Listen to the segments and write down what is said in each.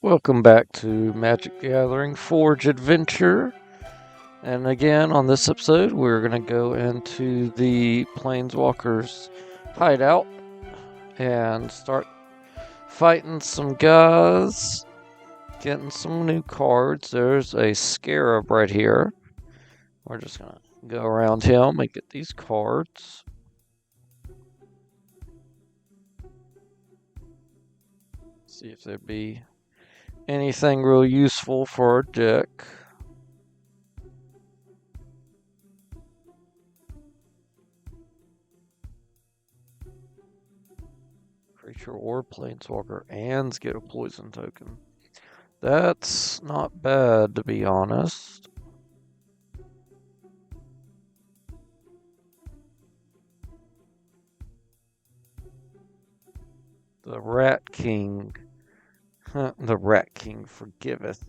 Welcome back to Magic the Gathering Forge Adventure. And again, on this episode, we're going to go into the Planeswalkers hideout and start fighting some guys, getting some new cards. There's a Scarab right here. We're just going to go around him and get these cards. See if there'd be anything real useful for our deck. Creature or planeswalker and get a poison token. That's not bad, to be honest. The Rat King. The Rat King forgiveth.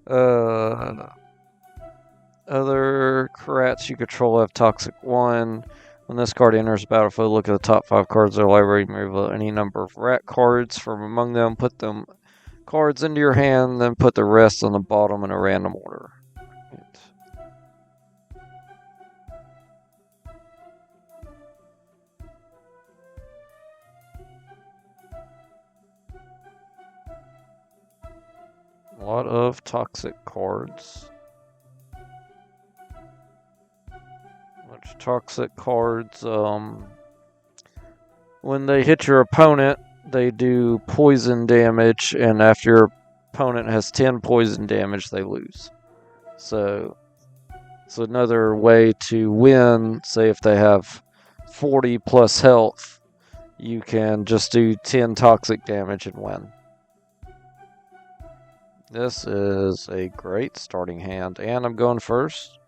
Other Karats you control have Toxic 1. When this card enters the battlefield, look at the top 5 cards of the library, remove any number of rat cards from among them, put them cards into your hand, then put the rest on the bottom in a random order. A lot of toxic cards. Which toxic cards, when they hit your opponent, they do poison damage, and after your opponent has 10 poison damage, they lose. So, it's another way to win. Say if they have 40 plus health, you can just do 10 toxic damage and win. This is a great starting hand, and I'm going first.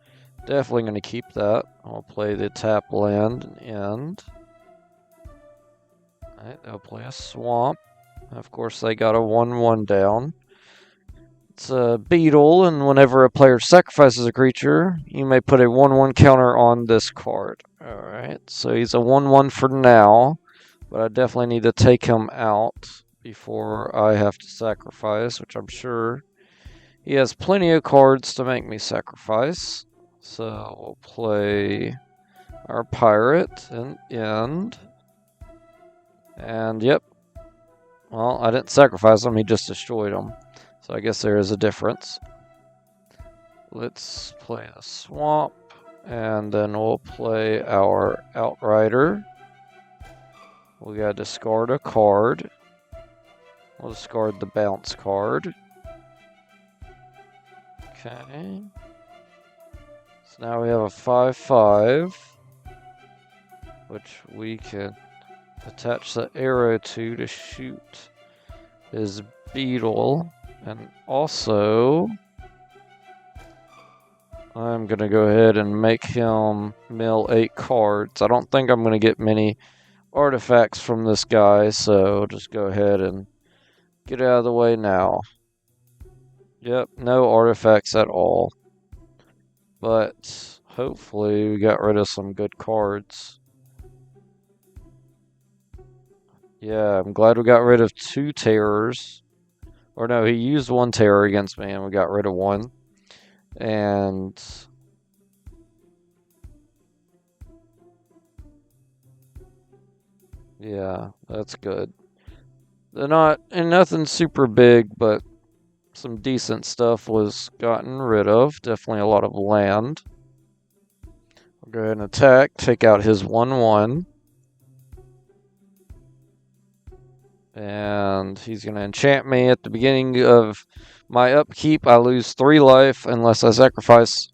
Definitely going to keep that. I'll play the tap land and end. Alright, they'll play a swamp. Of course, they got a 1/1 down. It's a beetle, and whenever a player sacrifices a creature, you may put a 1/1 counter on this card. Alright, so he's a 1/1 for now, but I definitely need to take him out before I have to sacrifice, which I'm sure he has plenty of cards to make me sacrifice. So we'll play our pirate and end. And yep. Well, I didn't sacrifice him, he just destroyed him. So I guess there is a difference. Let's play a swamp. And then we'll play our outrider. We gotta discard a card. We'll discard the bounce card. Okay. So now we have a 5/5, which we can attach the arrow to shoot his beetle. And also, I'm going to go ahead and make him mill 8 cards. I don't think I'm going to get many artifacts from this guy, so just go ahead and get out of the way now. Yep, no artifacts at all. But hopefully we got rid of some good cards. Yeah, I'm glad we got rid of 2 terrors. Or no, he used 1 terror against me and we got rid of 1. And yeah, that's good. They're not, and nothing super big, but some decent stuff was gotten rid of. Definitely a lot of land. We'll go ahead and attack, take out his 1/1. And he's going to enchant me at the beginning of my upkeep. I lose 3 life unless I sacrifice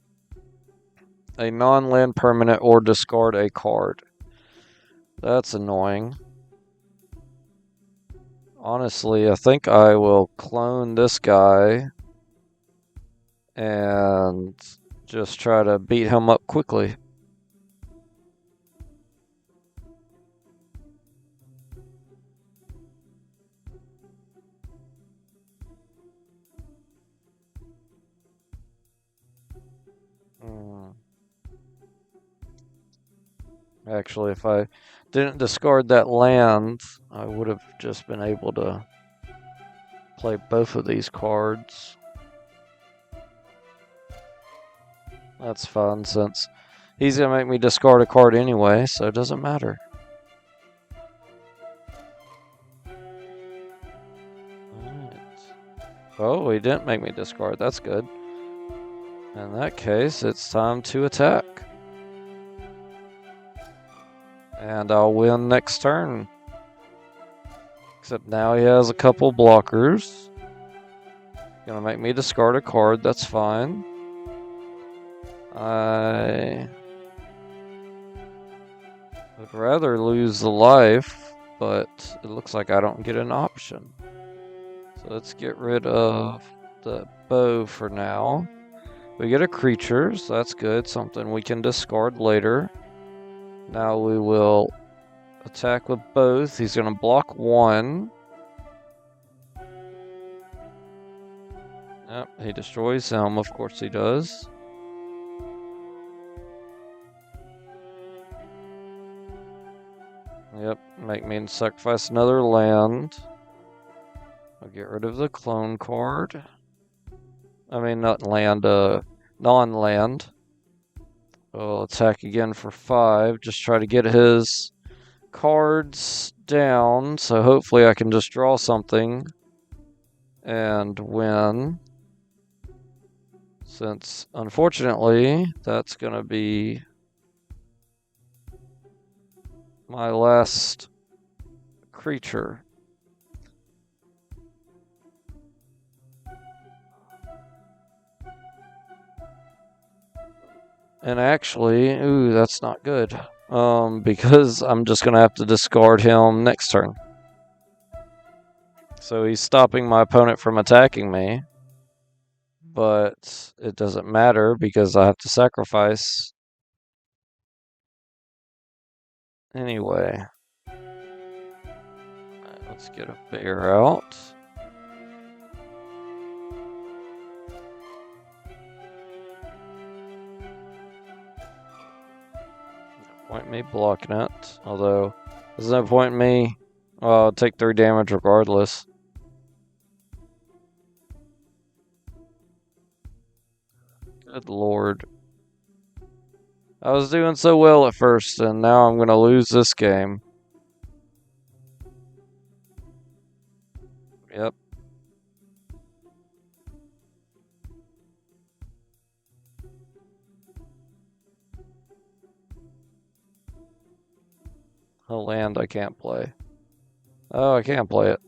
a non-land permanent or discard a card. That's annoying. Honestly, I think I will clone this guy and just try to beat him up quickly. Actually, if I didn't discard that land, I would have just been able to play both of these cards. That's fun since he's going to make me discard a card anyway, so it doesn't matter. Alright. Oh, he didn't make me discard. That's good. In that case, it's time to attack. And I'll win next turn. Except now he has a couple blockers. Gonna make me discard a card, that's fine. I would rather lose the life, but it looks like I don't get an option. So let's get rid of the bow for now. We get a creature, so that's good. Something we can discard later. Now we will attack with both. He's going to block one. Yep, he destroys him. Of course he does. Yep, make me sacrifice another land. I'll get rid of the clone card. I mean, not land, non-land. I'll attack again for 5. Just try to get his cards down, so hopefully I can just draw something and win. Since, unfortunately, that's going to be my last creature. And actually, ooh, that's not good. Because I'm just going to have to discard him next turn. So he's stopping my opponent from attacking me. But it doesn't matter because I have to sacrifice. Anyway. Right, let's get a bear out. Point me blocking it, although there's no point in me. Well, I'll take 3 damage regardless. Good lord. I was doing so well at first, and now I'm going to lose this game. Yep. A land I can't play. Oh, I can't play it.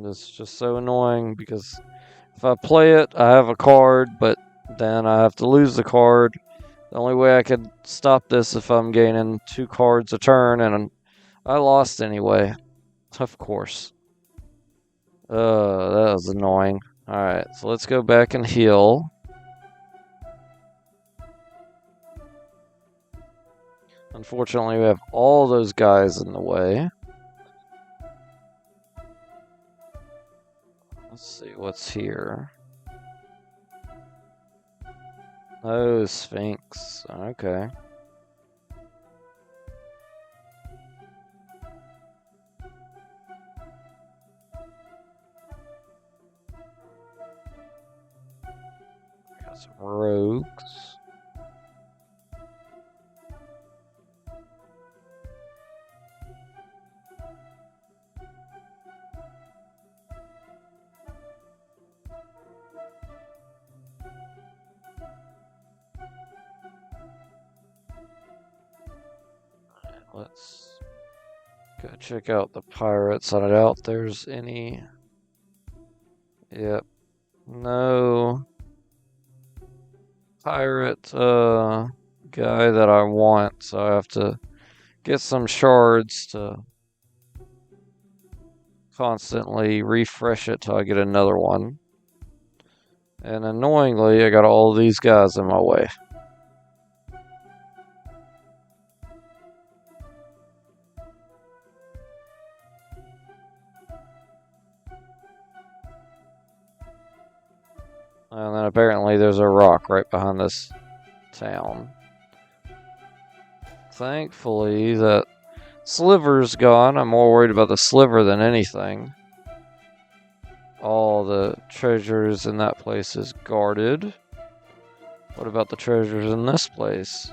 This is just so annoying because if I play it, I have a card, but then I have to lose the card. The only way I could stop this if I'm gaining 2 cards a turn, and I lost anyway. Of course. That was annoying. Alright, so let's go back and heal. Unfortunately, we have all those guys in the way. Let's see what's here. Oh, Sphinx. Okay. Got some rogues. Let's go check out the pirates. I doubt there's any. Yep. No pirate guy that I want, so I have to get some shards to constantly refresh it till I get another one. And annoyingly, I got all these guys in my way. And then apparently there's a rock right behind this town. Thankfully, that sliver's gone. I'm more worried about the sliver than anything. All the treasures in that place is guarded. What about the treasures in this place?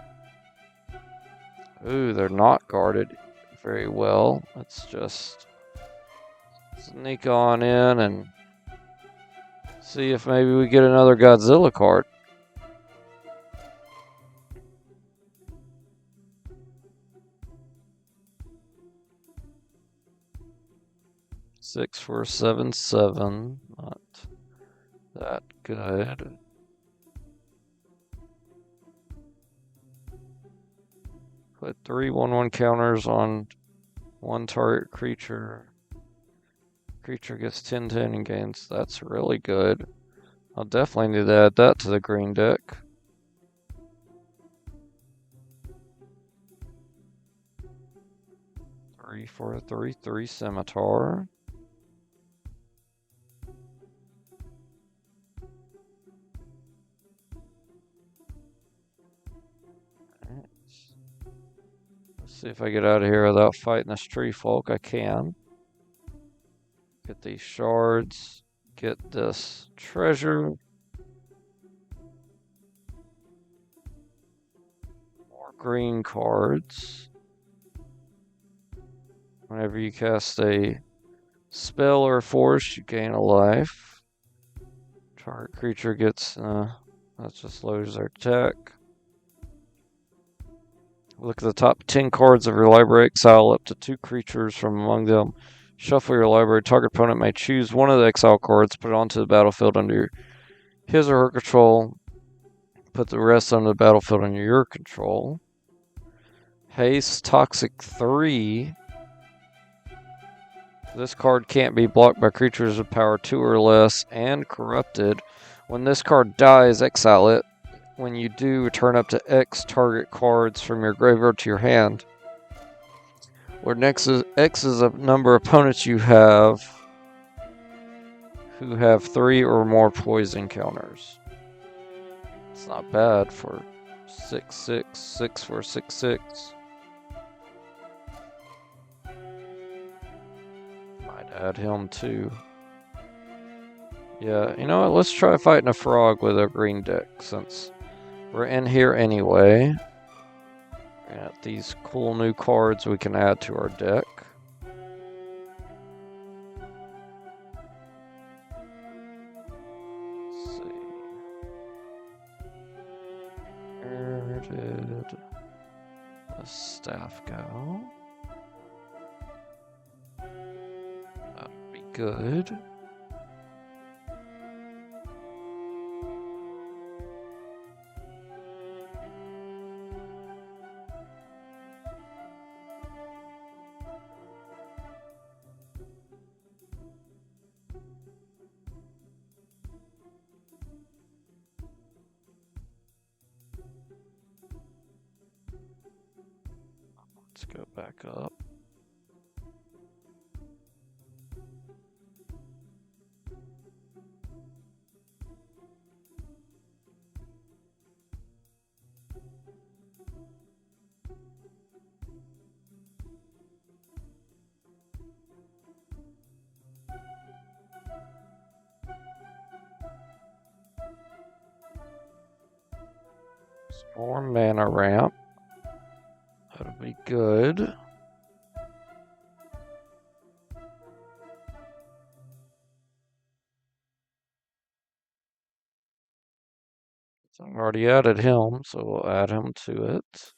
Ooh, they're not guarded very well. Let's just sneak on in and see if maybe we get another Godzilla card. Six for 7/7. Not that good. Put 3 1/1 counters on one target creature. Creature gets 10/10 and gains. That's really good. I'll definitely need to add that to the green deck. 3 for a 3/3 Scimitar. Let's see if I get out of here without fighting this tree folk. I can. Get these shards. Get this treasure. More green cards. Whenever you cast a spell or force, you gain a life. Target creature gets, that just lowers their attack. Look at the top 10 cards of your library, exile up to 2 creatures from among them. Shuffle your library. Target opponent may choose one of the exile cards, put it onto the battlefield under his or her control. Put the rest on the battlefield under your control. Haste, Toxic 3. This card can't be blocked by creatures with power 2 or less and corrupted. When this card dies, exile it. When you do, return up to X target cards from your graveyard to your hand. Where X is a number of opponents you have who have 3 or more poison counters. It's not bad for 6/6, 6 for 6/6. Might add him too. Yeah, you know what? Let's try fighting a frog with a green deck since we're in here anyway. Got these cool new cards we can add to our deck. Let's see. Where did the staff go? That'd be good. Let's go back up. More mana ramp. That'll be good. So I've already added him, so we'll add him to it.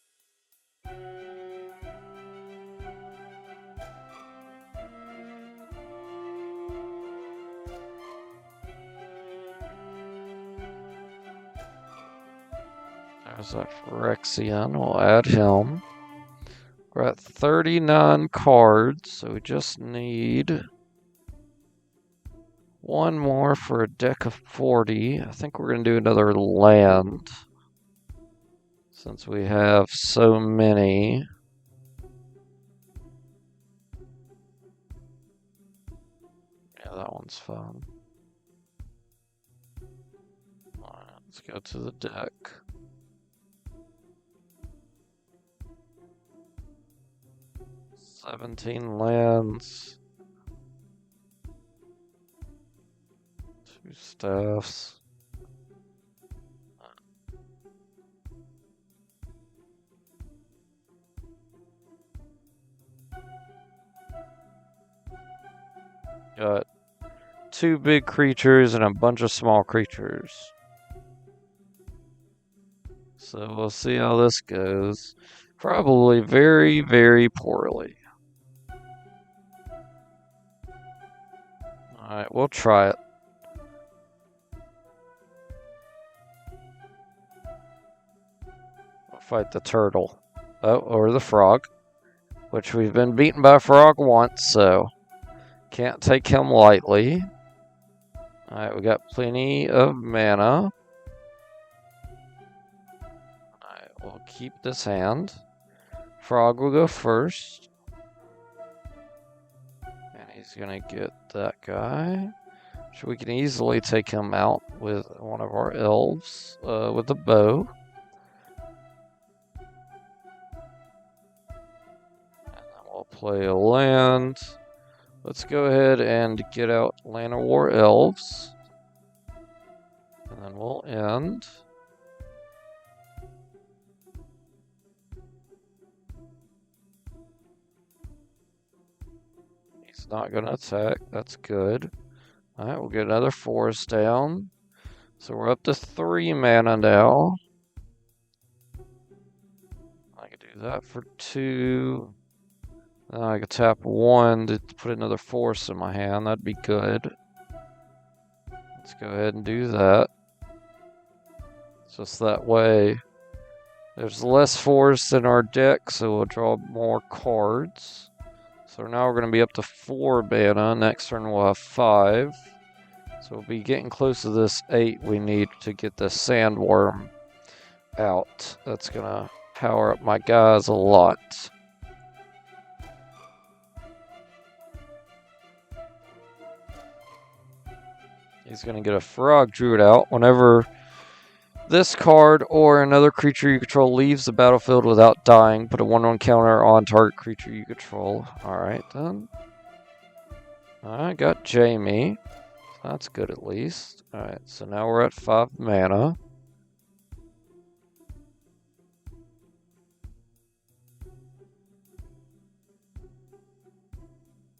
There's that Phyrexian. We'll add him. We're at 39 cards, so we just need one more for a deck of 40. I think we're going to do another land since we have so many. Yeah, that one's fun. Let's go to the deck. $17 lands. 2 staffs. Got 2 big creatures and a bunch of small creatures. So we'll see how this goes. Probably very, very poorly. Alright, we'll try it. We'll fight the turtle. Oh, or the frog. Which we've been beaten by a frog once, so can't take him lightly. Alright, we got plenty of mana. Alright, we'll keep this hand. Frog will go first. And he's gonna get that guy. So we can easily take him out with one of our elves with a bow. And then we'll play a land. Let's go ahead and get out Land of War Elves. And then we'll end. He's not going to attack. That's good. Alright, we'll get another forest down. So we're up to 3 mana now. I could do that for 2. Then I could tap 1 to put another forest in my hand. That'd be good. Let's go ahead and do that. Just that way, there's less forest in our deck, so we'll draw more cards. So now we're going to be up to 4 mana. Next turn we'll have 5. So we'll be getting close to this 8 we need to get the sandworm out. That's going to power up my guys a lot. He's going to get a Frog Druid out. Whenever this card or another creature you control leaves the battlefield without dying, put a 1/1 counter on target creature you control. Alright then. I got Jamie. That's good at least. Alright, so now we're at 5 mana.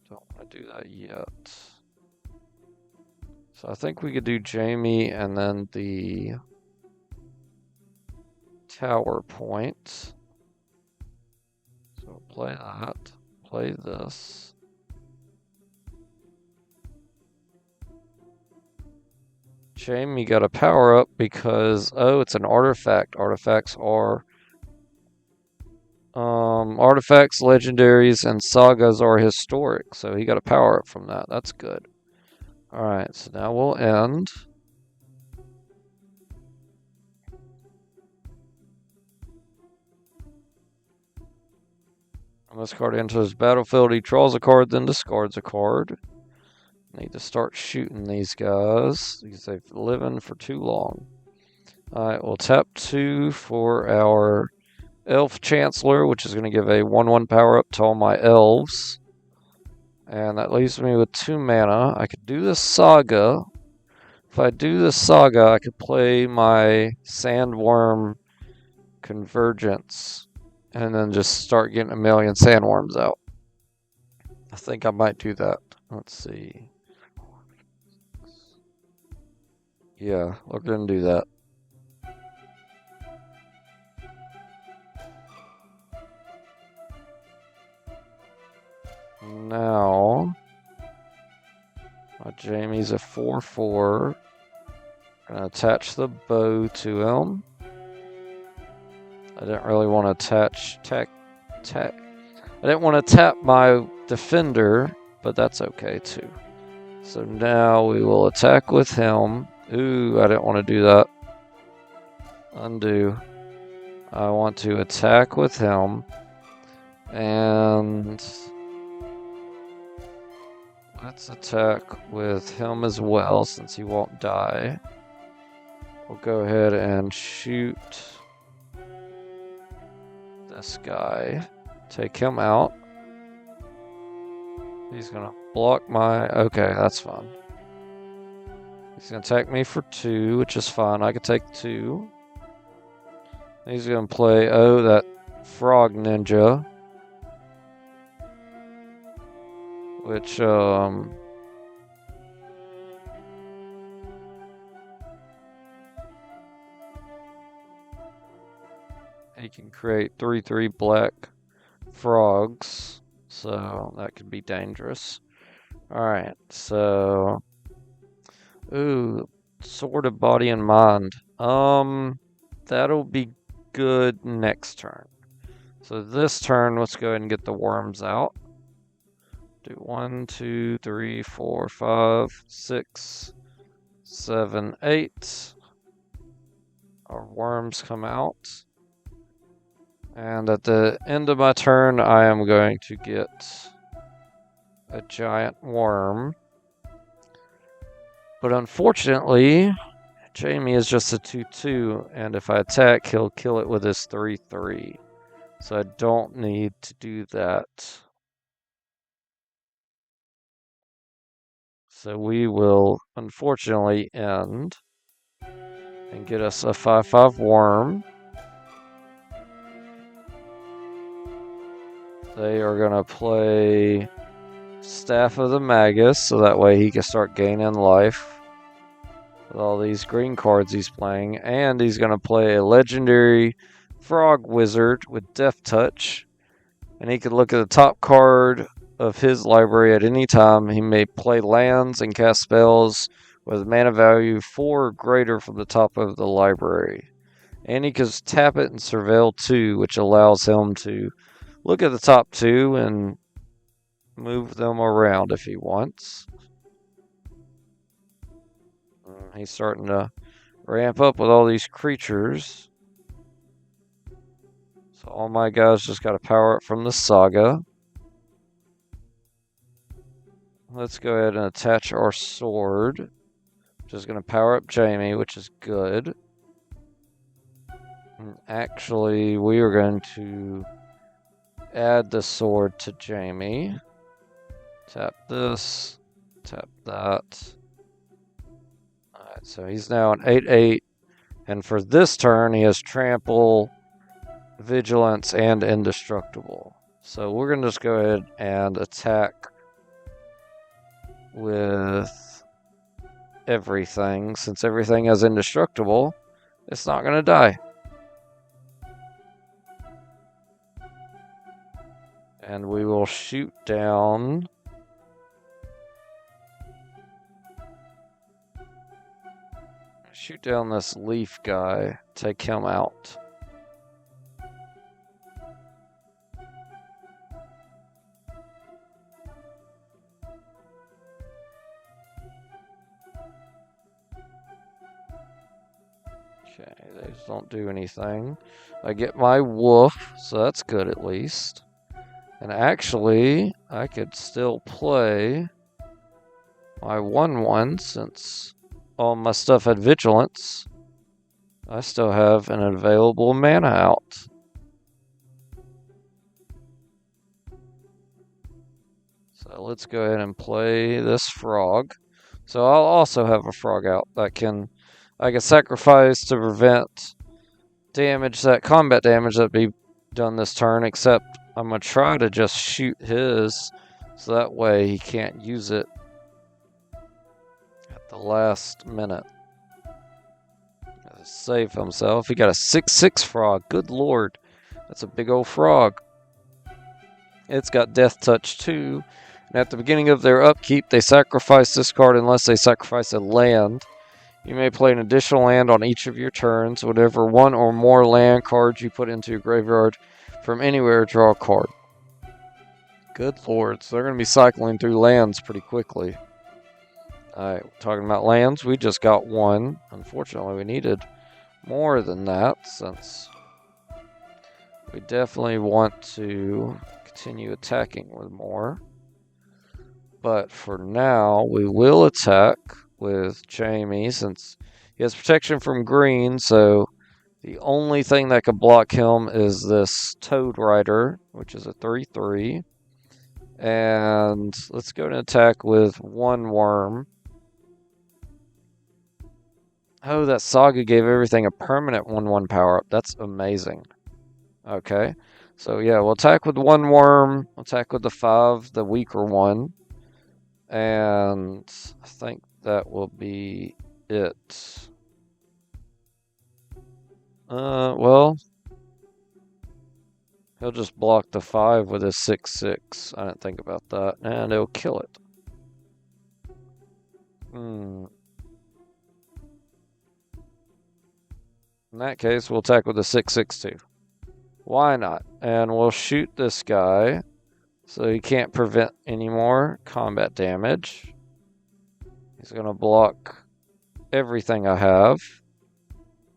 Don't want to do that yet. So I think we could do Jamie and then the tower point. So play that. Play this. Jamie got a power up because, oh, it's an artifact. Artifacts are artifacts, legendaries, and sagas are historic. So he got a power up from that. That's good. Alright, so now we'll end. When this card enters battlefield, he draws a card, then discards a card. Need to start shooting these guys because they've living for too long. Alright, we'll tap 2 for our Elf Chancellor, which is going to give a 1/1 power up to all my elves. And that leaves me with 2 mana. I could do this Saga. If I do this Saga, I could play my Sandworm Convergence and then just start getting a million sandworms out. I think I might do that. Let's see. Yeah, we're going to do that. Now, Jamie's a 4/4. Gonna attach the bow to him. I didn't really want to I didn't want to tap my defender, but that's okay too. So now we will attack with him. Ooh, I didn't want to do that. Undo. I want to attack with him. And let's attack with him as well, since he won't die. we'll go ahead and shoot this guy. Take him out. He's gonna block my... Okay, that's fine. He's gonna attack me for 2, which is fine. I can take 2. He's gonna play... Oh, that frog ninja. Which, he can create 3/3 black frogs, so that could be dangerous. Alright, so... Ooh, Sword of Body and Mind. That'll be good next turn. So this turn, let's go ahead and get the worms out. Do 1, 2, 3, 4, 5, 6, 7, 8. Our worms come out. And at the end of my turn, I am going to get a giant worm. But unfortunately, Jamie is just a 2/2, and if I attack, he'll kill it with his 3/3. So I don't need to do that. So we will, unfortunately, end and get us a 5/5 worm. They are going to play Staff of the Magus, so that way he can start gaining life with all these green cards he's playing. And he's going to play a legendary Frog Wizard with Death Touch. And he can look at the top card of his library at any time. He may play lands and cast spells with mana value 4 or greater from the top of the library. And he can tap it and surveil 2, which allows him to look at the top 2 and move them around if he wants. He's starting to ramp up with all these creatures. So all my guys just got to power up from the Saga. Let's go ahead and attach our sword, which is going to power up Jamie, which is good. And actually, we are going to add the sword to Jamie. Tap this, tap that. Alright, so he's now an 8/8. And for this turn, he has Trample, Vigilance, and Indestructible. So we're going to just go ahead and attack with everything. Since everything is indestructible, it's not going to die. And we will shoot down this leaf guy, take him out. Okay, these don't do anything. I get my wolf, so that's good at least. And actually, I could still play my 1/1 since all my stuff had vigilance. I still have an available mana out. So let's go ahead and play this frog. So I'll also have a frog out that I can sacrifice to prevent damage, that combat damage that be done this turn, except I'm going to try to just shoot his, so that way he can't use it at the last minute. Save himself. He got a 6/6 frog. Good lord. That's a big old frog. It's got Death Touch too. And at the beginning of their upkeep, they sacrifice this card unless they sacrifice a land. You may play an additional land on each of your turns. Whatever one or more land cards you put into your graveyard from anywhere, draw a card. Good lord. So they're going to be cycling through lands pretty quickly. Alright, talking about lands, we just got one. Unfortunately, we needed more than that, since we definitely want to continue attacking with more. But for now, we will attack with Jamie, since He has protection from green, so the only thing that could block him is this Toad Rider, which is a 3/3. And let's go to attack with one worm. Oh, that Saga gave everything a permanent 1/1 power up. That's amazing. Okay. So yeah, we'll attack with one worm, attack with the 5, the weaker one. And I think that will be it. Well, he'll just block the 5 with his 6/6. I didn't think about that. And it'll kill it. In that case, we'll attack with the 6/6 too. Why not? And we'll shoot this guy so he can't prevent any more combat damage. He's going to block everything I have.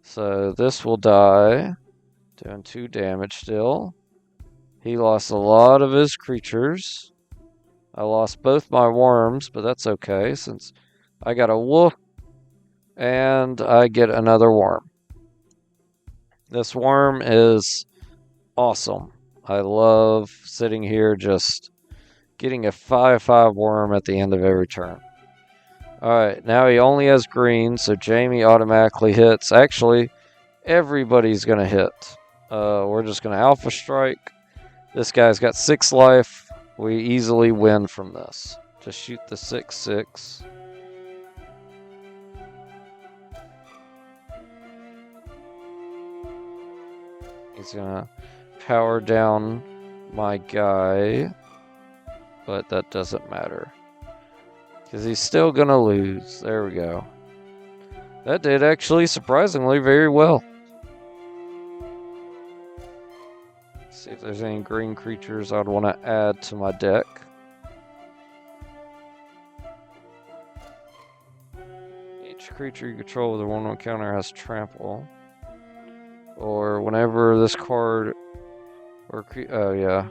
So this will die, doing 2 damage still. He lost a lot of his creatures. I lost both my worms, but that's okay since I got a wolf and I get another worm. This worm is awesome. I love sitting here just getting a 5/5 worm at the end of every turn. Alright, now he only has green, so Jamie automatically hits. Actually, everybody's going to hit. We're just going to Alpha Strike. This guy's got 6 life. We easily win from this. Just shoot the 6/6. He's going to power down my guy, but that doesn't matter because he's still going to lose. There we go. That did actually surprisingly very well. Let's see if there's any green creatures I'd want to add to my deck. Each creature you control with a 1/1 counter has trample. Or whenever this card oh yeah.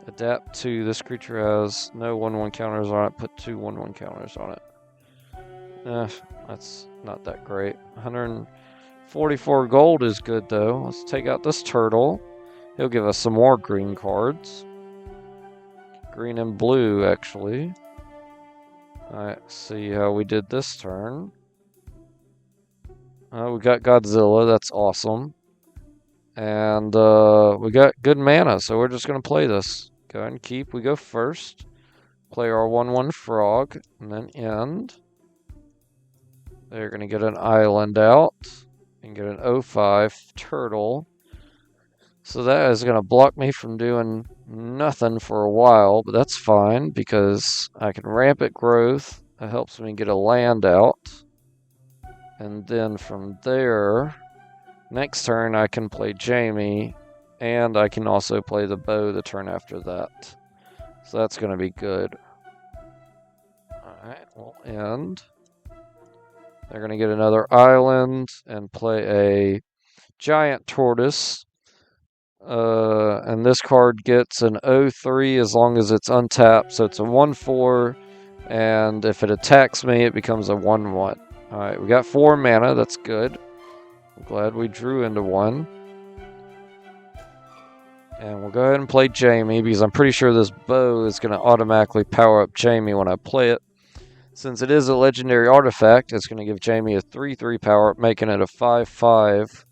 Adapt to this creature has no 1/1 counters on it, put 2 1/1 counters on it. That's not that great. 144 gold is good though. Let's take out this turtle. He'll give us some more green cards. Green and blue, actually. Alright, see how we did this turn. We got Godzilla, that's awesome. And we got good mana, so we're just going to play this. Go ahead and keep. We go first. Play our 1/1 frog, and then end. They're going to get an island out, and get an 0/5 turtle. So that is going to block me from doing nothing for a while, but that's fine, because I can rampant growth. That helps me get a land out. And then from there, next turn I can play Jamie, and I can also play the bow the turn after that. So that's going to be good. Alright, we'll end. They're going to get another island and play a giant tortoise. And this card gets an 0/3 as long as it's untapped. So it's a 1/4, and if it attacks me, it becomes a 1/1. Alright, we got 4 mana, that's good. I'm glad we drew into one. And we'll go ahead and play Jamie, because I'm pretty sure this bow is going to automatically power up Jamie when I play it. Since it is a legendary artifact, it's going to give Jamie a 3/3 power up, making it a 5/5,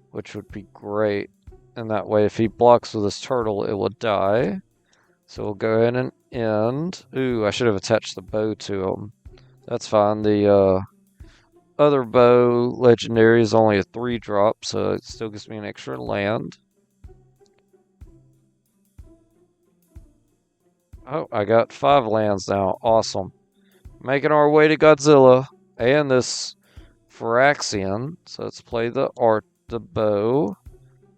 which would be great. And that way, if he blocks with his turtle, it will die. So we'll go ahead and end. Ooh, I should have attached the bow to him. That's fine. The other bow legendary is only a 3-drop, so it still gives me an extra land. Oh, I got 5 lands now. Awesome. Making our way to Godzilla and this Phyrexian. So let's play the bow.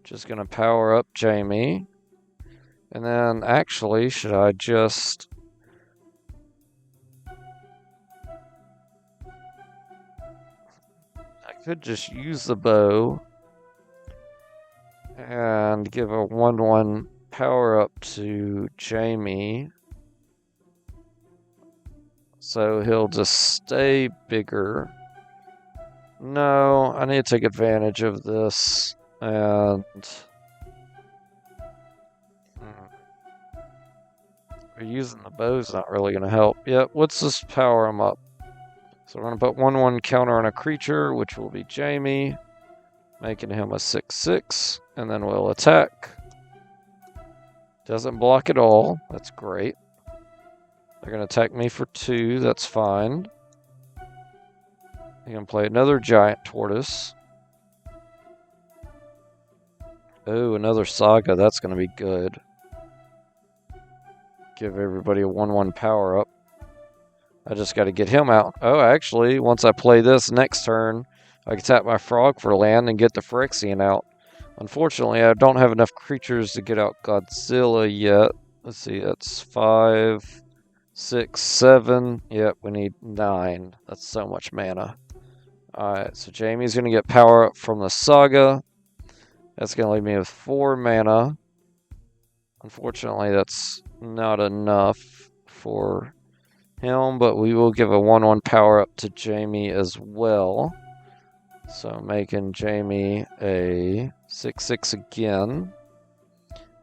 Just going to power up Jamie. And then, actually, should I just... I could just use the bow and give a 1/1 power up to Jamie. So he'll just stay bigger. No, I need to take advantage of this. And using the bow's not really going to help. Yep, let's just power him up. So we're going to put 1/1 counter on a creature, which will be Jamie, making him a 6/6, and then we'll attack. Doesn't block at all. That's great. They're going to attack me for 2. That's fine. They're going to play another giant tortoise. Oh, another saga. That's going to be good. Give everybody a 1/1 power up. I just got to get him out. Oh, actually, once I play this next turn, I can tap my frog for land and get the Phyrexian out. Unfortunately, I don't have enough creatures to get out Godzilla yet. Let's see, that's 5, 6, 7. Yep, we need 9. That's so much mana. Alright, so Jamie's going to get power up from the Saga. That's going to leave me with 4 mana. Unfortunately, that's not enough for him, but we will give a 1/1 power up to Jamie as well. So making Jamie a 6/6 again.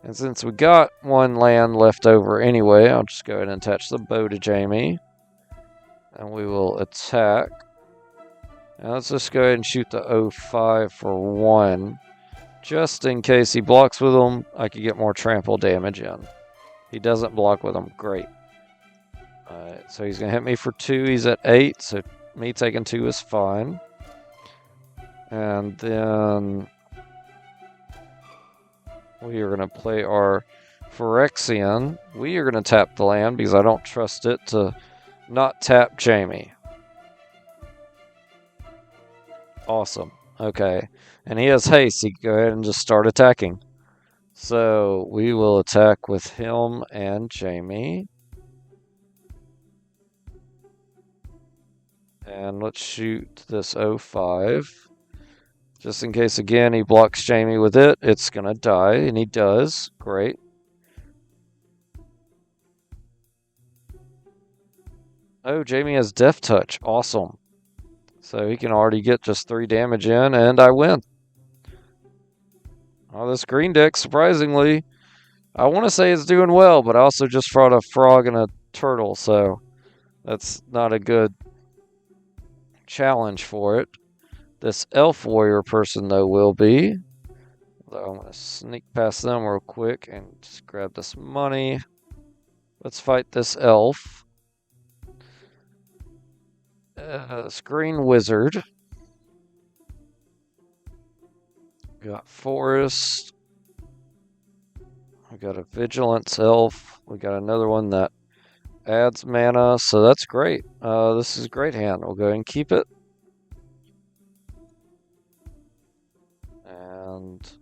And since we got 1 land left over anyway, I'll just go ahead and attach the bow to Jamie. And we will attack. Now let's just go ahead and shoot the 0/5 for 1. Just in case he blocks with them, I could get more trample damage in. He doesn't block with them. Great. Alright, so he's going to hit me for 2. He's at 8, so me taking 2 is fine. And then we are going to play our Phyrexian. We are going to tap the land because I don't trust it to not tap Jamie. Awesome. Okay. And he has haste. He can go ahead and just start attacking. So we will attack with him and Jamie. And let's shoot this 0/5. Just in case, again, he blocks Jamie with it, it's going to die, and he does. Great. Oh, Jamie has Death Touch. Awesome. So he can already get just 3 damage in, and I win. Oh, this green deck, surprisingly, I want to say it's doing well, but I also just fought a frog and a turtle, so that's not a good challenge for it. This elf warrior person, though, will be. Though I'm going to sneak past them real quick and just grab this money. Let's fight this elf. This green wizard. We got forest. We got a vigilance elf. We got another one that adds mana, so that's great. This is a great hand. We'll go ahead and keep it. And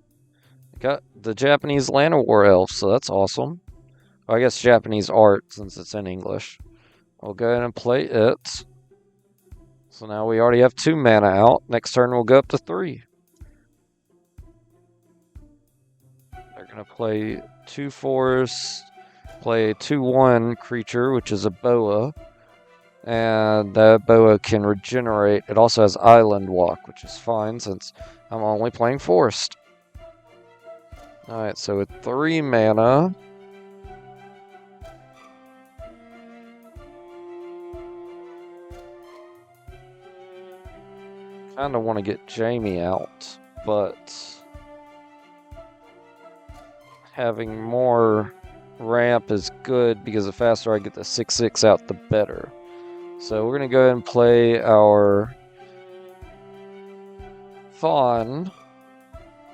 got the Japanese Land War elf, so that's awesome. I guess Japanese art, since it's in English. We'll go ahead and play it. So now we already have 2 mana out. Next turn we'll go up to 3. They're going to play 2 forests, play a 2/1 creature, which is a boa. And that boa can regenerate. It also has island walk, which is fine since I'm only playing forest. Alright, so with 3 mana, kind of want to get Jamie out, but having more ramp is good because the faster I get the 6/6 out, the better. So we're going to go ahead and play our Fawn,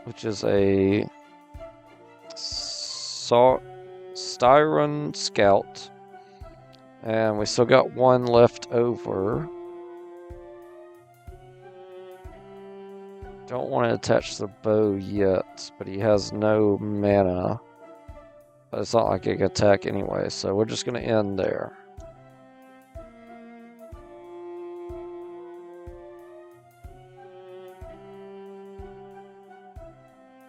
which is a Styron Scout. And we still got 1 left over. Don't want to attach the bow yet, but he has no mana. But it's not like he can attack anyway, so we're just going to end there.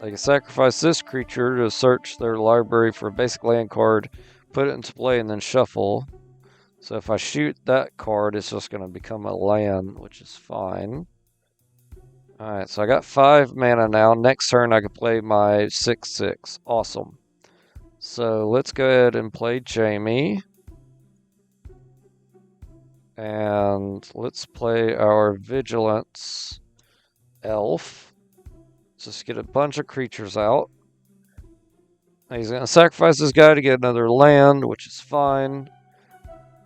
They can sacrifice this creature to search their library for a basic land card, put it into play, and then shuffle. So if I shoot that card, it's just going to become a land, which is fine. Alright, so I got 5 mana now. Next turn I can play my 6/6. Awesome. So let's go ahead and play Jamie. And let's play our Vigilance Elf. Just get a bunch of creatures out. He's going to sacrifice this guy to get another land, which is fine.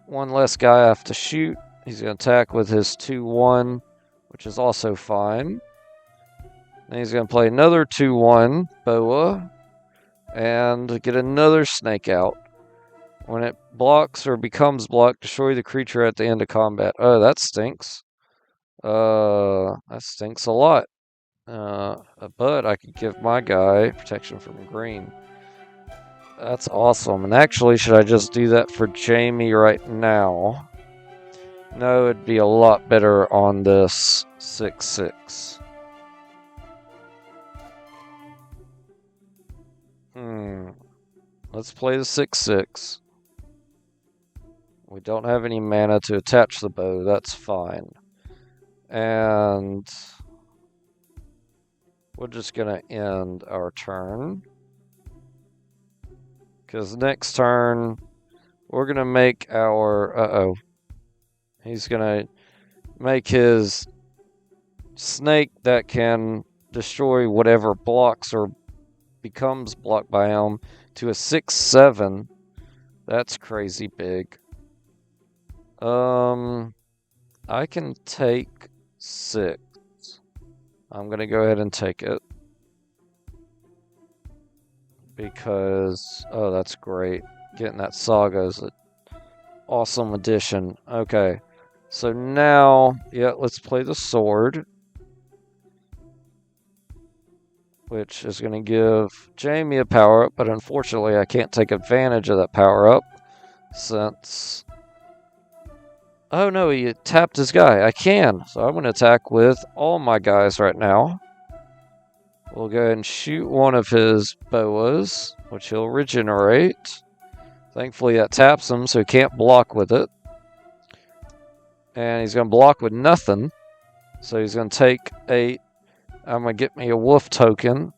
One less guy I have to shoot. He's going to attack with his 2/1, which is also fine. Then he's going to play another 2/1 Boa and get another snake out. When it blocks or becomes blocked, destroy the creature at the end of combat. Oh, that stinks. That stinks a lot. But I could give my guy protection from green. That's awesome. And actually, should I just do that for Jamie right now? No, it'd be a lot better on this 6/6. Let's play the 6/6. We don't have any mana to attach the bow. That's fine. And we're just going to end our turn. Because next turn, we're going to make our... He's going to make his snake that can destroy whatever blocks or becomes blocked by him to a 6/7. That's crazy big. I can take 6. I'm going to go ahead and take it. Because, oh, that's great. Getting that Saga is an awesome addition. Okay, so now, yeah, let's play the sword. Which is going to give Jamie a power-up, but unfortunately I can't take advantage of that power-up. Since... Oh no, he tapped his guy. I can. So I'm going to attack with all my guys right now. We'll go ahead and shoot one of his boas, which he'll regenerate. Thankfully that taps him, so he can't block with it. And he's going to block with nothing. So he's going to take 8. I'm going to get me a wolf token.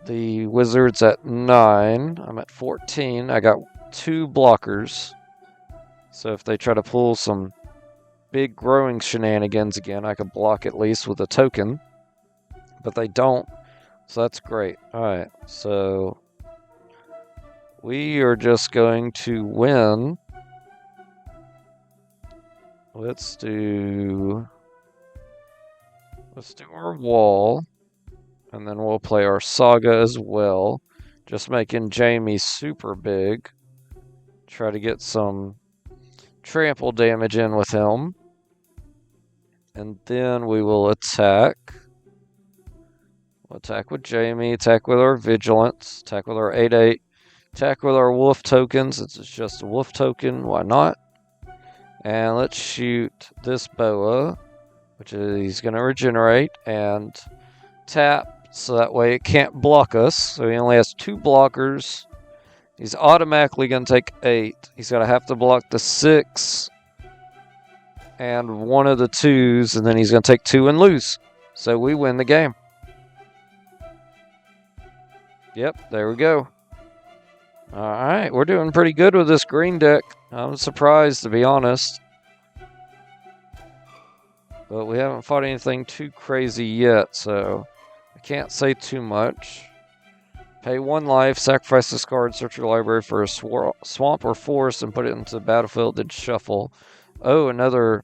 The wizard's at 9. I'm at 14. I got 2 blockers. So if they try to pull some big growing shenanigans again, I can block at least with a token. But they don't. So that's great. Alright, so we are just going to win. Let's do our wall. And then we'll play our Saga as well. Just making Jamie super big. Try to get some trample damage in with him. And then we will attack. We'll attack with Jamie, attack with our Vigilance, attack with our 8/8, attack with our wolf tokens. It's just a wolf token, why not? And let's shoot this boa, which is he's going to regenerate and tap, so that way it can't block us. So he only has 2 blockers. He's automatically going to take 8. He's going to have to block the 6 and one of the 2s, and then he's going to take 2 and lose. So we win the game. Yep, there we go. Alright, we're doing pretty good with this green deck. I'm surprised, to be honest. But we haven't fought anything too crazy yet, so I can't say too much. Pay 1 life, sacrifice this card, search your library for a swamp or forest, and put it into the battlefield, then shuffle. Oh, another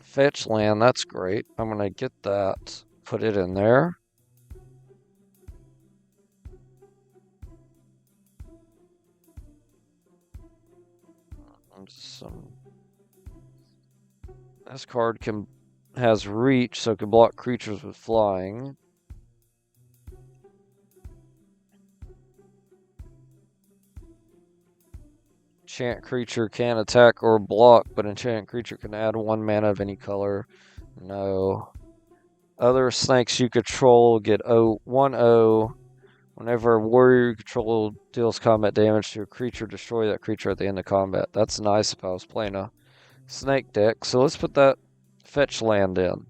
fetch land, that's great. I'm going to get that, put it in there. This card has reach, so it can block creatures with flying. Enchant creature can attack or block, but enchant creature can add 1 mana of any color. No. Other snakes you control get 1/0. Whenever a warrior you control deals combat damage to a creature, destroy that creature at the end of combat. That's nice if I was playing a snake deck. So let's put that fetch land in.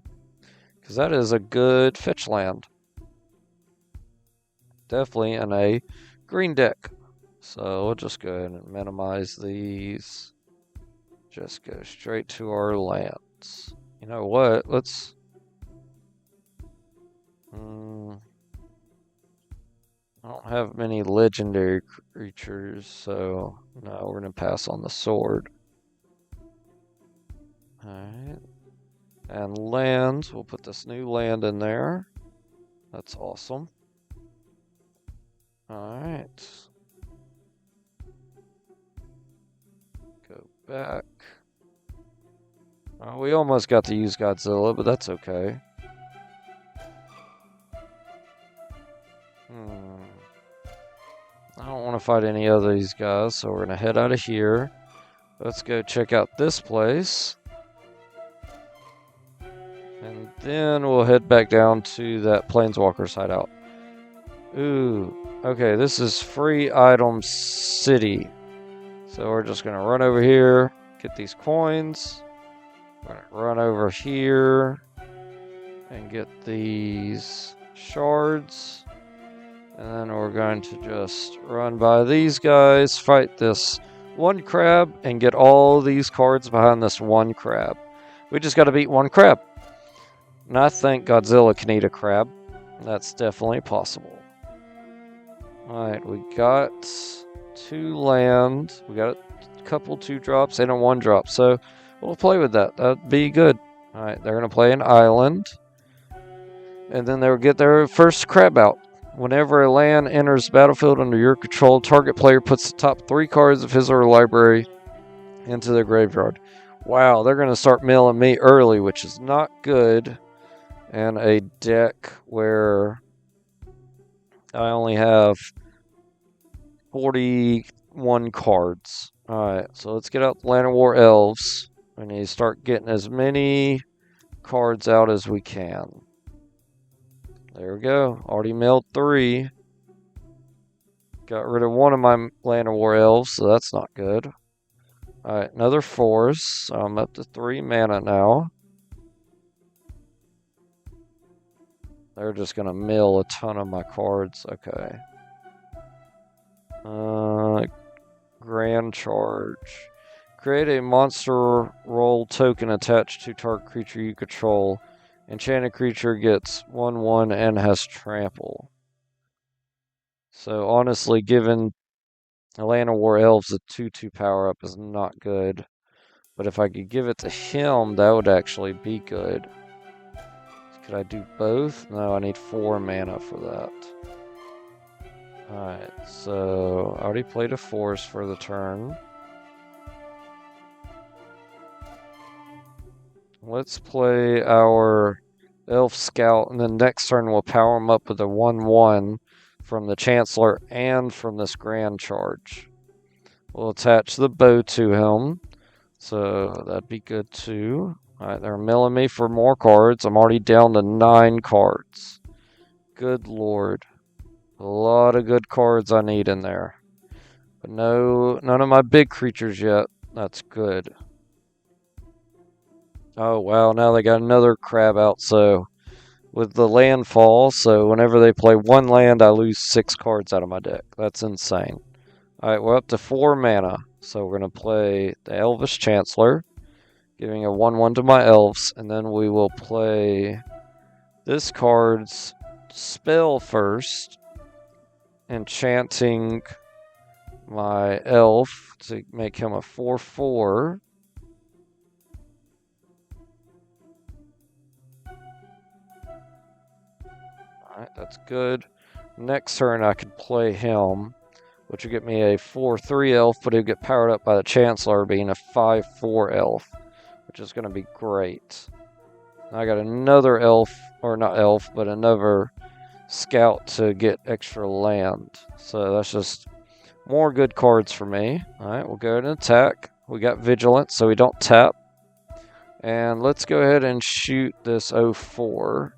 because that is a good fetch land. Definitely in a green deck. So we'll just go ahead and minimize these. Just go straight to our lands. You know what? Let's... I don't have many legendary creatures, so no, we're going to pass on the sword. Alright. And lands, we'll put this new land in there. That's awesome. Alright. Go back. Oh, we almost got to use Godzilla, but that's okay. I don't want to fight any of these guys, so we're going to head out of here. Let's go check out this place. And then we'll head back down to that Planeswalker's hideout. Ooh, okay, this is Free Item City. So we're just going to run over here, get these coins. We're going to run over here and get these shards. And then we're going to just run by these guys, fight this one crab, and get all these cards behind this one crab. We just got to beat one crab. And I think Godzilla can eat a crab. That's definitely possible. Alright, we got 2 land. We got a couple 2-drops and a 1-drop. So we'll play with that. That'd be good. Alright, they're going to play an island. And then they'll get their first crab out. Whenever a land enters the battlefield under your control, target player puts the top 3 cards of his or her library into their graveyard. Wow, they're going to start milling me early, which is not good. And a deck where I only have 41 cards. Alright, so let's get out the Land of War Elves. We need to start getting as many cards out as we can. There we go. Already milled 3. Got rid of one of my Land of War Elves, so that's not good. Alright, another force. So I'm up to 3 mana now. They're just going to mill a ton of my cards. Okay. Grand Charge. Create a monster roll token attached to target creature you control. Enchanted creature gets 1/1 and has trample. So honestly, given a Land of War Elves a 2/2 power up is not good. But if I could give it to him, that would actually be good. Could I do both? No, I need 4 mana for that. Alright, so I already played a force for the turn. Let's play our Elf Scout, and then next turn we'll power him up with a 1/1 from the Chancellor and from this Grand Charge. We'll attach the bow to him, so that'd be good too. Alright, they're milling me for more cards. I'm already down to 9 cards. Good lord. A lot of good cards I need in there. But no, none of my big creatures yet. That's good. Oh wow, now they got another crab out, so with the landfall, so whenever they play 1 land, I lose 6 cards out of my deck. That's insane. Alright, we're up to 4 mana. So we're going to play the Elvish Chancellor, giving a 1/1 to my elves, and then we will play this card's spell first, enchanting my elf to make him a 4/4. Alright, that's good. Next turn I could play him, which will get me a 4/3 elf, but he'll get powered up by the Chancellor being a 5/4 elf, which is going to be great. I got another elf, or not elf, but another scout to get extra land. So that's just more good cards for me. Alright, we'll go ahead and attack. We got Vigilance, so we don't tap. And let's go ahead and shoot this 0/4.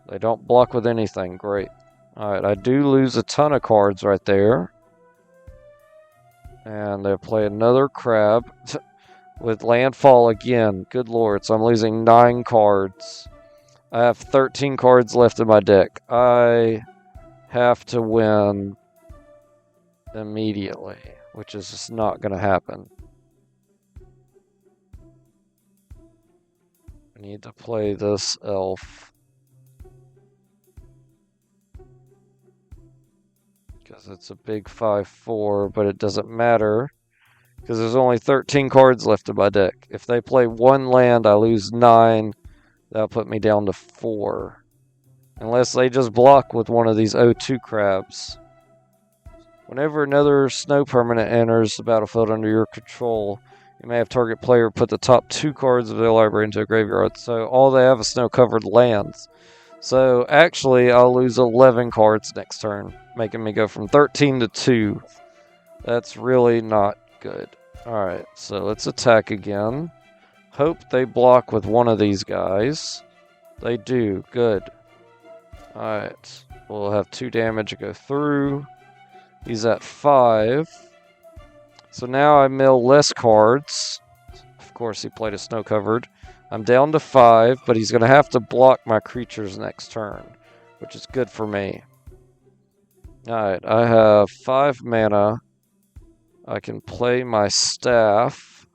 They don't block with anything. Great. Alright, I do lose a ton of cards right there. And they'll play another crab. with landfall again. Good lord, so I'm losing 9 cards. I have 13 cards left in my deck. I have to win immediately, which is just not going to happen. I need to play this elf. Because it's a big 5/4, but it doesn't matter. Because there's only 13 cards left in my deck. If they play 1 land, I lose 9. That'll put me down to 4. Unless they just block with one of these O2 crabs. Whenever another snow permanent enters the battlefield under your control, you may have target player put the top 2 cards of their library into a graveyard. So all they have is snow-covered lands. So actually, I'll lose 11 cards next turn, making me go from 13 to 2. That's really not good. Alright, so let's attack again. Hope they block with one of these guys. They do. Good. Alright, we'll have 2 damage go through. He's at 5. So now I mill less cards. Of course, he played a snow-covered. I'm down to 5, but he's going to have to block my creatures next turn, which is good for me. Alright, I have 5 mana. I can play my staff.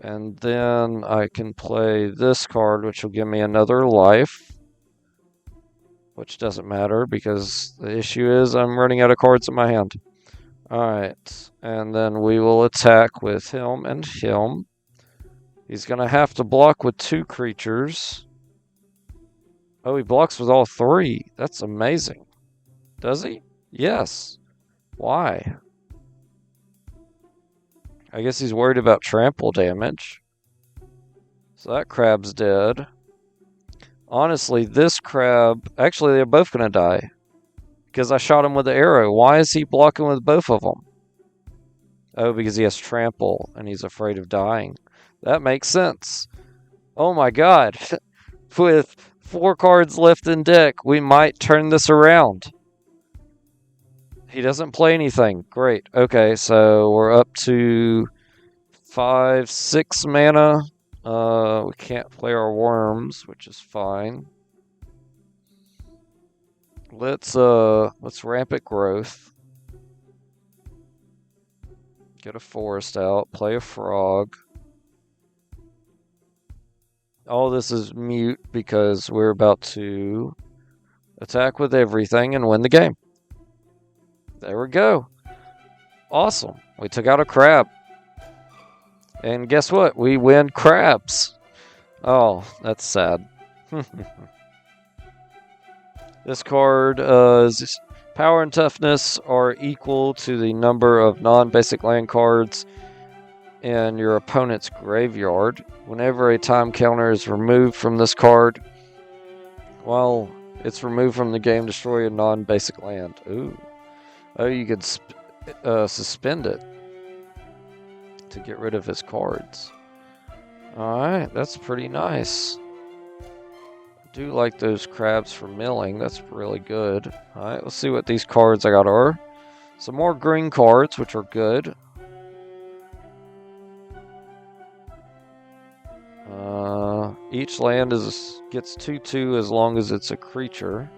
And then I can play this card, which will give me another life. Which doesn't matter, because the issue is I'm running out of cards in my hand. Alright, and then we will attack with him and him. He's going to have to block with 2 creatures. Oh, he blocks with all 3. That's amazing. Does he? Yes. Why? I guess he's worried about trample damage. So that crab's dead. Honestly, this crab... Actually, they're both going to die. Because I shot him with the arrow. Why is he blocking with both of them? Oh, because he has trample, and he's afraid of dying. That makes sense. Oh my god. With 4 cards left in deck, we might turn this around. He doesn't play anything. Great. Okay, so we're up to 5, 6 mana. We can't play our worms, which is fine. Let's rampant growth. Get a forest out, play a frog. All this is mute because we're about to attack with everything and win the game. There we go. Awesome. We took out a crab. And guess what? We win crabs. Oh, that's sad. This card is power and toughness are equal to the number of non-basic land cards in your opponent's graveyard. Whenever a time counter is removed from this card, while it's removed from the game, destroy a non-basic land. Ooh. Oh, you could suspend it to get rid of his cards. Alright, that's pretty nice. I do like those crabs for milling. That's really good. Alright, let's see what these cards I got are. Some more green cards, which are good. Each land gets 2/2 as long as it's a creature.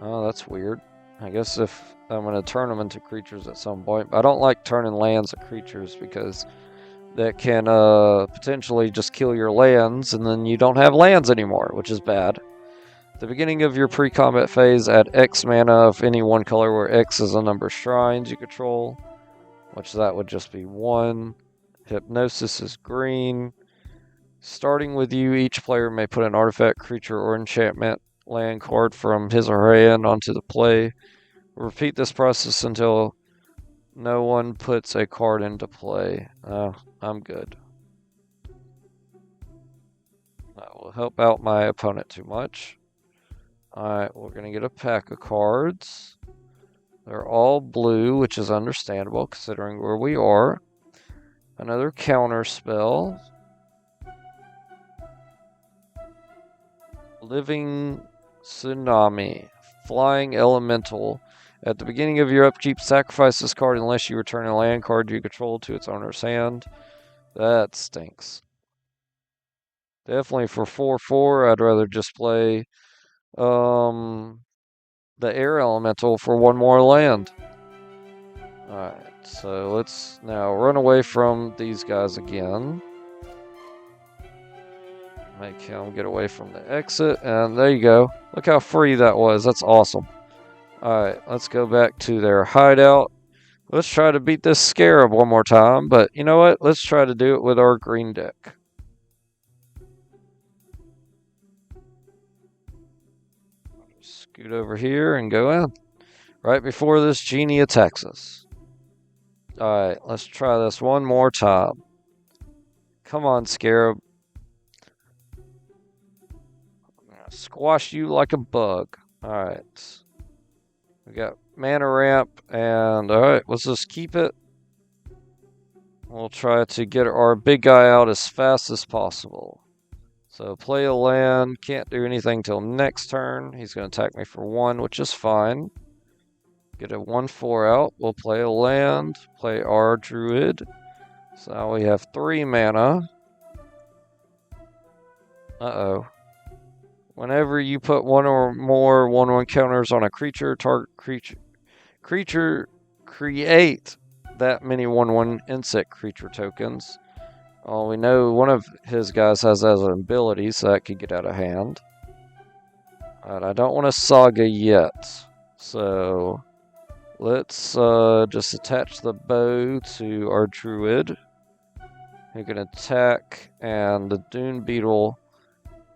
Oh, that's weird. I guess if I'm going to turn them into creatures at some point. I don't like turning lands at creatures because that can potentially just kill your lands and then you don't have lands anymore, which is bad. At the beginning of your pre-combat phase, add X mana of any one color where X is the number of shrines you control, which that would just be 1. Hypnosis is green. Starting with you, each player may put an artifact, creature, or enchantment land card from his or her hand onto the play. Repeat this process until no one puts a card into play. I'm good. That will help out my opponent too much. Alright, we're going to get a pack of cards. They're all blue, which is understandable considering where we are. Another counter spell. Living Tsunami. Flying Elemental. At the beginning of your upkeep, sacrifice this card unless you return a land card you control to its owner's hand. That stinks. Definitely for 4/4, I'd rather just play the air elemental for one more land. Alright, so let's now run away from these guys again. Make him get away from the exit, and there you go. Look how free that was. That's awesome. Alright, let's go back to their hideout. Let's try to beat this Scarab one more time, but you know what? Let's try to do it with our green deck. Scoot over here and go in. Right before this genie attacks us. Alright, let's try this one more time. Come on, Scarab. I'm gonna squash you like a bug. Alright. We got mana ramp, and alright, let's just keep it. We'll try to get our big guy out as fast as possible. So play a land, can't do anything till next turn. He's going to attack me for 1, which is fine. Get a 1/4 out. We'll play a land, play our druid. So now we have 3 mana. Uh-oh. Whenever you put 1 or more 1/1 counters on a creature, target creature create that many 1/1 insect creature tokens. We know one of his guys has as an ability, so that could get out of hand. Alright, I don't want to Saga yet, so let's just attach the bow to our druid, who can attack, and the Dune Beetle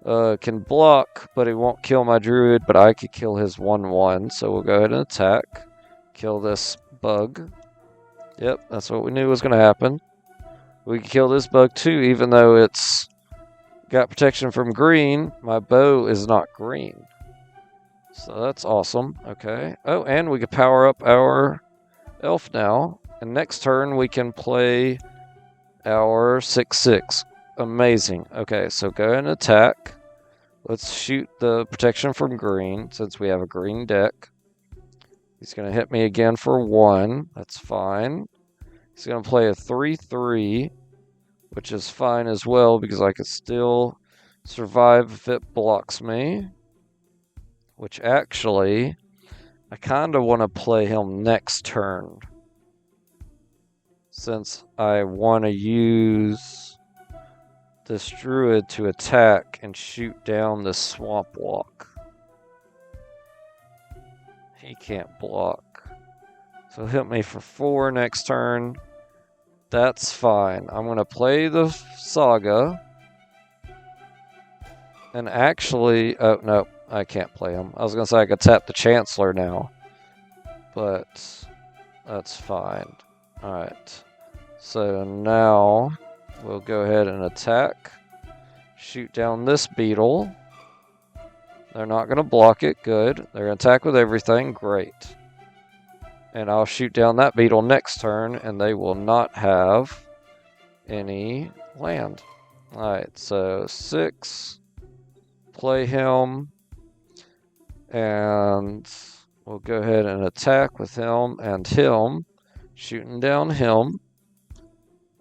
can block, but he won't kill my druid, but I could kill his 1/1, so we'll go ahead and attack, kill this bug. Yep, that's what we knew was going to happen. We can kill this bug too, even though it's got protection from green. My bow is not green. So that's awesome. Okay. Oh, and we can power up our elf now. And next turn we can play our 6/6. Amazing. Okay, so go ahead and attack. Let's shoot the protection from green, since we have a green deck. He's going to hit me again for 1. That's fine. He's going to play a 3/3, which is fine as well, because I could still survive if it blocks me. Which actually, I kind of want to play him next turn, since I want to use this druid to attack and shoot down the swamp walk. He can't block. So hit me for 4 next turn. That's fine. I'm going to play the Saga. And actually, oh no, I can't play him. I was going to say I could tap the Chancellor now. But that's fine. Alright. So now we'll go ahead and attack. Shoot down this beetle. They're not going to block it. Good. They're going to attack with everything. Great. And I'll shoot down that beetle next turn, and they will not have any land. Alright, so 6. Play him. And we'll go ahead and attack with him and him. Shooting down him.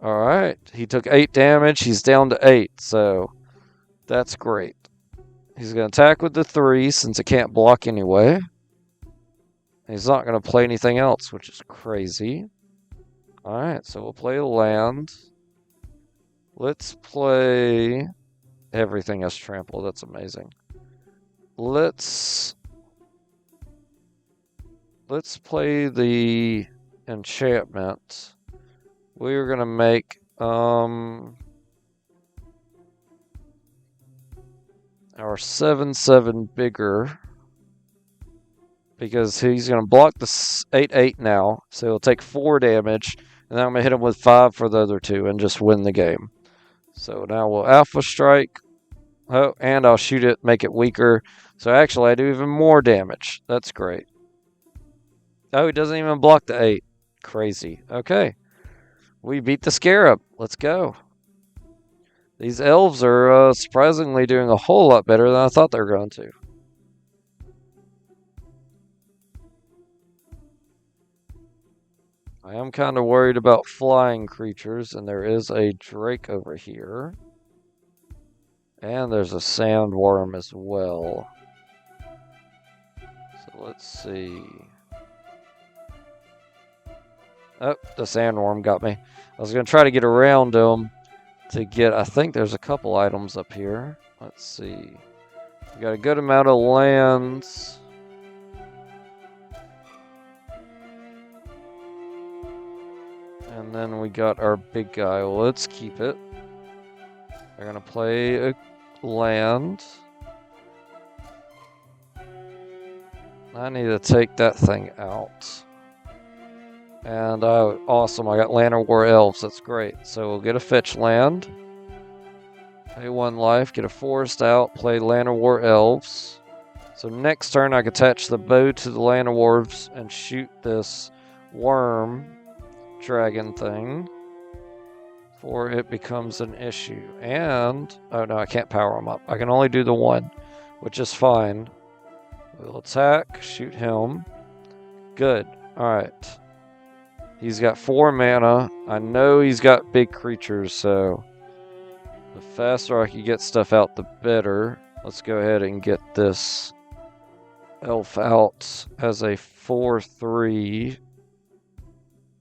Alright, he took 8 damage. He's down to 8, so that's great. He's going to attack with the 3, since it can't block anyway. He's not going to play anything else, which is crazy. Alright, so we'll play a land. Let's play everything as trample. That's amazing. Let's play the enchantment. We're going to make our 7/7 bigger, because he's going to block the 8/8 now, so he'll take 4 damage, and then I'm going to hit him with 5 for the other 2 and just win the game. So now we'll Alpha Strike. Oh, and I'll shoot it, make it weaker. So actually I do even more damage. That's great. Oh, he doesn't even block the 8. Crazy. Okay. We beat the Scarab. Let's go. These elves are surprisingly doing a whole lot better than I thought they were going to. I am kind of worried about flying creatures, and there is a Drake over here. And there's a sandworm as well. So let's see. Oh, the sandworm got me. I was going to try to get around him to get, I think there's a couple items up here. Let's see. We got a good amount of lands. And then we got our big guy. Well, let's keep it. They're going to play a land. I need to take that thing out. And awesome, I got Land of War Elves. That's great. So we'll get a fetch land. Pay 1 life, get a forest out, play Land of War Elves. So next turn I can attach the bow to the Land of Wars and shoot this worm dragon thing before it becomes an issue. And, oh no, I can't power him up. I can only do the one, which is fine. We'll attack, shoot him. Good, alright. He's got 4 mana. I know he's got big creatures, so the faster I can get stuff out, the better. Let's go ahead and get this elf out as a 4/3.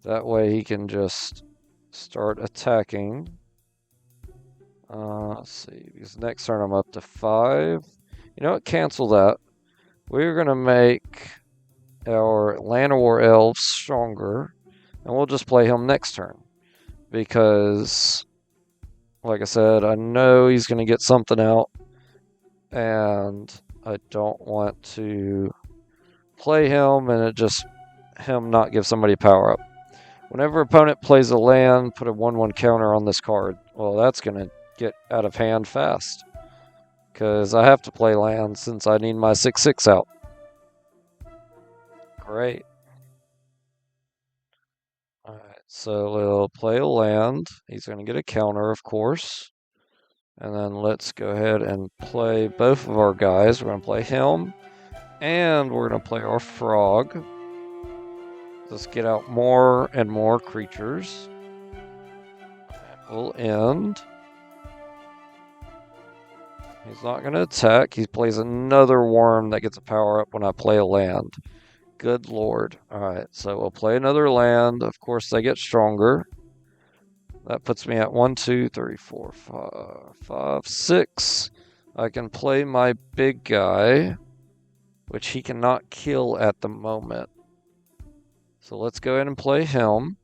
That way he can just start attacking. Let's see, because next turn I'm up to 5. You know what, cancel that. We're going to make our Land of War Elves stronger. And we'll just play him next turn. Because, like I said, I know he's going to get something out. And I don't want to play him and him not give somebody power up. Whenever opponent plays a land, put a 1/1 counter on this card. Well, that's going to get out of hand fast. Because I have to play land since I need my 6/6 out. Great. Alright, so we'll play a land. He's going to get a counter, of course. And then let's go ahead and play both of our guys. We're going to play him, and we're going to play our frog. Let's get out more and more creatures. We'll end. He's not going to attack. He plays another worm that gets a power up when I play a land. Good lord. Alright, so we'll play another land. Of course, they get stronger. That puts me at 1, 2, 3, 4, 5, 6. I can play my big guy, which he cannot kill at the moment. So let's go ahead and play him.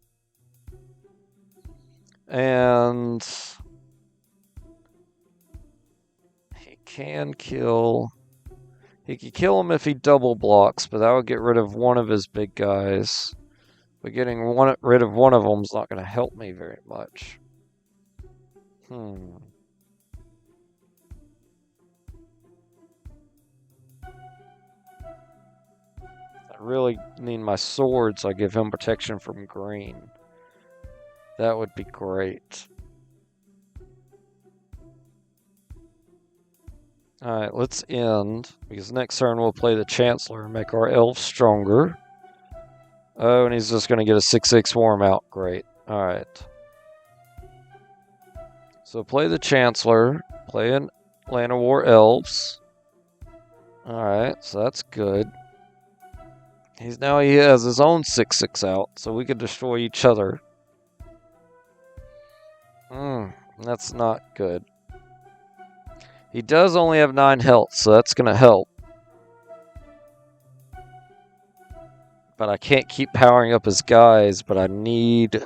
And he can kill... He could kill him if he double blocks, but that would get rid of one of his big guys. But getting rid of one of them is not going to help me very much. I really need my sword, so I give him protection from green. That would be great. Alright, let's end, because next turn we'll play the Chancellor and make our elves stronger. Oh, and he's just going to get a 6/6 worm out. Great. Alright. So play the Chancellor, play in Land of War Elves. Alright, so that's good. He has his own 6/6 out, so we could destroy each other. That's not good. He does only have 9 health, so that's going to help. But I can't keep powering up his guys, but I need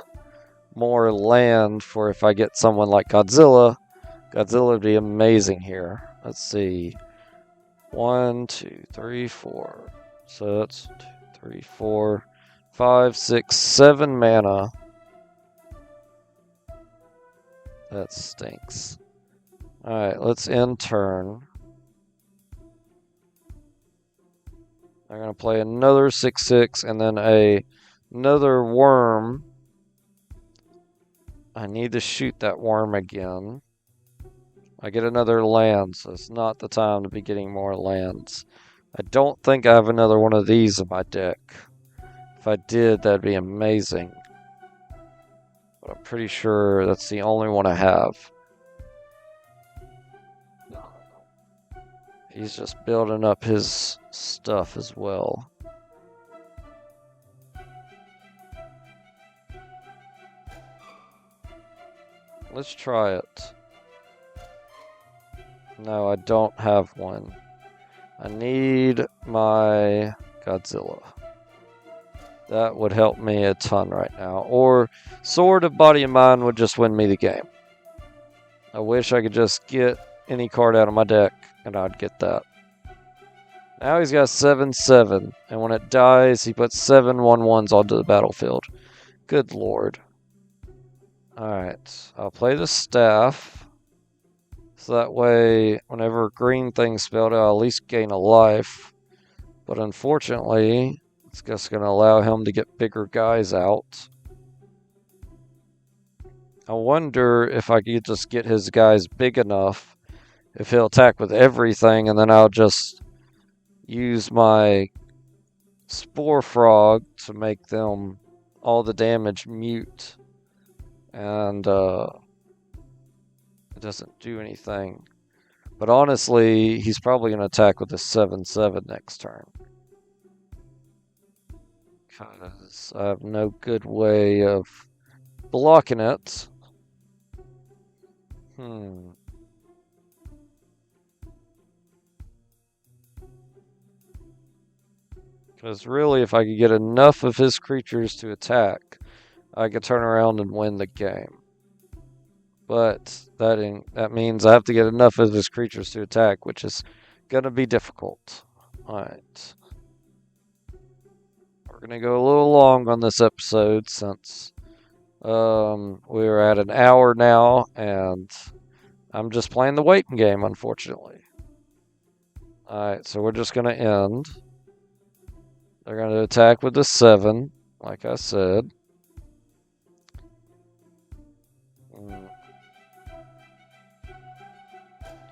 more land for if I get someone like Godzilla. Godzilla would be amazing here. Let's see. 1, 2, 3, 4. So that's 2, 3, 4, 5, 6, 7 mana. That stinks. Alright, let's end turn. I'm going to play another 6/6 and then another worm. I need to shoot that worm again. I get another land, so it's not the time to be getting more lands. I don't think I have another one of these in my deck. If I did, that'd be amazing. But I'm pretty sure that's the only one I have. He's just building up his stuff as well. Let's try it. No, I don't have one. I need my Godzilla. That would help me a ton right now. Or Sword of Body and Mind would just win me the game. I wish I could just get any card out of my deck and I'd get that. Now he's got 7/7, and when it dies, he puts 7 1/1s onto the battlefield. Good lord. Alright, I'll play the staff. So that way, whenever green thing's spelled, I'll at least gain a life. But unfortunately, it's just going to allow him to get bigger guys out. I wonder if I could just get his guys big enough, if he'll attack with everything, and then I'll just use my Spore Frog to make them all the damage mute. And it doesn't do anything. But honestly, he's probably going to attack with a 7/7 next turn. Because I have no good way of blocking it. Because really, if I could get enough of his creatures to attack, I could turn around and win the game. But that means I have to get enough of his creatures to attack, which is going to be difficult. Alright. We're going to go a little long on this episode since we're at an hour now, and I'm just playing the waiting game, unfortunately. Alright, so we're just going to end. They're going to attack with the 7, like I said.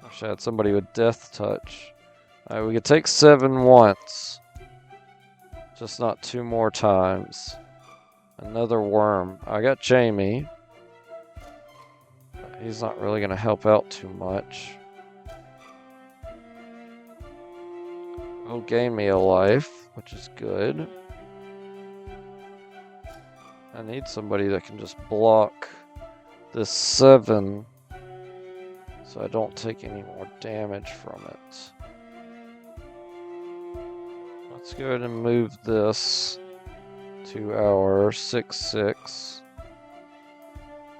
Wish I had somebody with Death Touch. Alright, we could take 7 once. Just not 2 more times. Another worm. I got Jamie. He's not really going to help out too much. He'll gain me a life, which is good. I need somebody that can just block this 7 so I don't take any more damage from it. Let's go ahead and move this to our 6/6.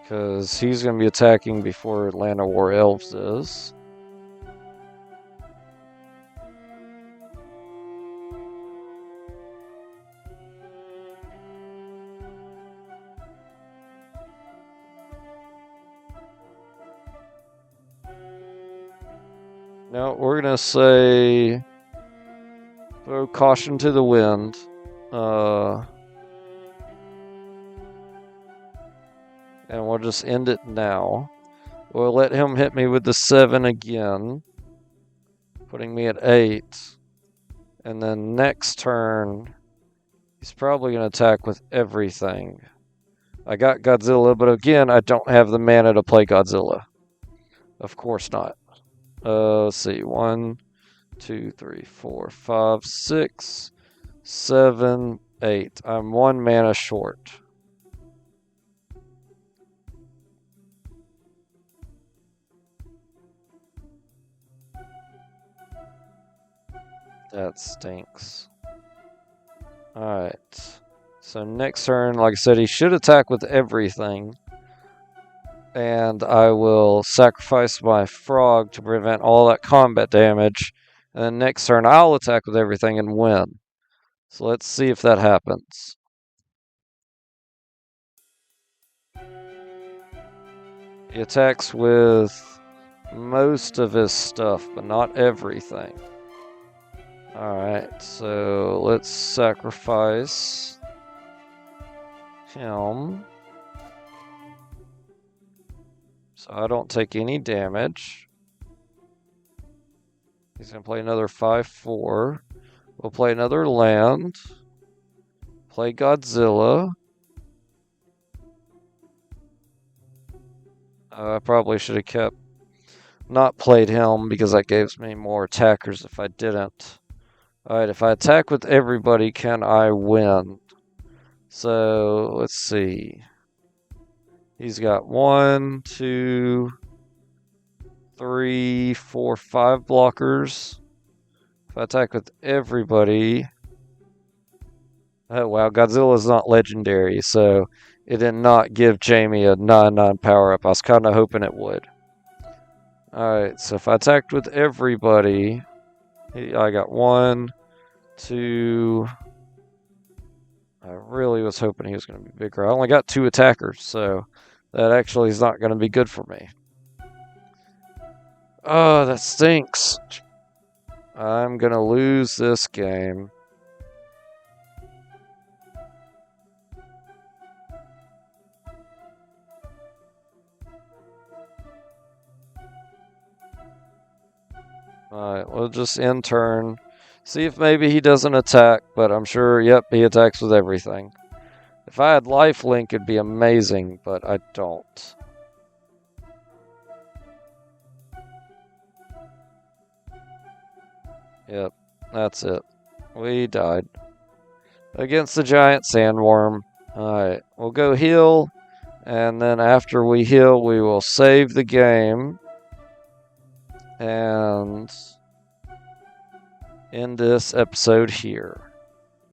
Because he's going to be attacking before Atlanta War Elves is. Now we're going to say throw caution to the wind. And we'll just end it now. We'll let him hit me with the 7 again, putting me at 8. And then next turn, he's probably going to attack with everything. I got Godzilla, but again, I don't have the mana to play Godzilla. Of course not. Let's see. 1, 2, 3, 4, 5, 6, 7, 8. I'm 1 mana short. That stinks. Alright. So next turn, like I said, he should attack with everything. And I will sacrifice my frog to prevent all that combat damage. And then next turn, I'll attack with everything and win. So let's see if that happens. He attacks with most of his stuff, but not everything. Alright, so let's sacrifice him. So I don't take any damage. He's going to play another 5/4. We'll play another land. Play Godzilla. I probably should have not played him because that gives me more attackers if I didn't. Alright, if I attack with everybody, can I win? So, let's see. He's got 1, 2, 3, 4, 5 blockers. If I attack with everybody... Oh, wow, Godzilla's not legendary, so it did not give Jamie a 9/9 power-up. I was kind of hoping it would. Alright, so if I attacked with everybody... I got 1, 2... I really was hoping he was going to be bigger. I only got 2 attackers, so that actually is not going to be good for me. Oh, that stinks. I'm going to lose this game. Alright, we'll just end turn. See if maybe he doesn't attack, but I'm sure, yep, he attacks with everything. If I had lifelink, it'd be amazing, but I don't. Yep, that's it. We died. Against the giant sandworm. Alright, we'll go heal, and then after we heal, we will save the game. And end this episode here.